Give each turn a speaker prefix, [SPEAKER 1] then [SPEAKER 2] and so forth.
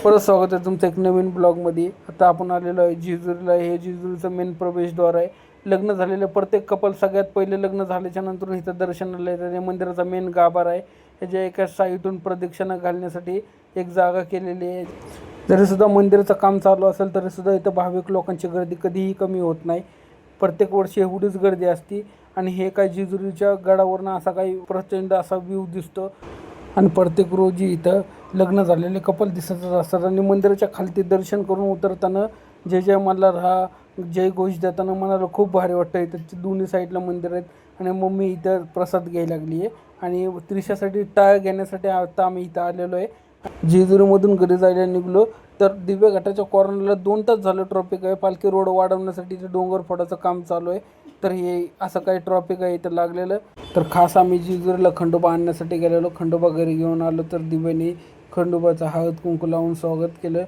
[SPEAKER 1] परत स्वागत आहे तुमचं एक नवीन ब्लॉगमध्ये। आता आपण आलेलो आहे जेजुरीला। हे जेजुरीचं मेन प्रवेशद्वार आहे। लग्न झालेले प्रत्येक कपल सगळ्यात पहिले लग्न झाल्याच्या नंतर इथं दर्शनाला येतात। या मंदिराचा मेन गाभारा आहे। याच्या एका साईडून प्रदक्षिणा घालण्यासाठी एक जागा केलेली आहे। जरी सुद्धा मंदिराचं काम चालू असेल तरी सुद्धा इथं भाविक लोकांची गर्दी कधीही कमी होत नाही। प्रत्येक वर्षी एवढीच गर्दी असते। आणि हे काय जेजुरीच्या गडावरून असा काही प्रचंड असा व्ह्यू दिसतो। आणि प्रत्येक रोजी इथं लग्न झालेले कपल दिसतच असतात। आणि मंदिराच्या खालती दर्शन करून उतरताना जय जय मल्हार हा जय घोष देताना मनाला खूप भारी वाटतं। इथं दोन्ही साईडला मंदिर आहेत। आणि मम्मी इथं प्रसाद घ्यायला लागली आहे। आणि त्रिशासाठी टाळ घेण्यासाठी आता आम्ही इथं आलेलो आहे। जेजुरीमधून घरी जायला निघलो तर दिव्या घाटाच्या कॉर्नरला 2 तास झालं ट्रॉफिक आहे। पालखी रोड वाढवण्यासाठी इथे डोंगर फोडायचं काम चालू आहे। तर हे असं काही ट्रॉफिक आहे इथं लागलेलं। तर खास आम्ही जेजुरीला खंडोबा आणण्यासाठी गेलेलो। खंडोबा घरी घेऊन आलो तर दिव्याने खंडोबाचं हळद कुंकू लावून स्वागत केलं।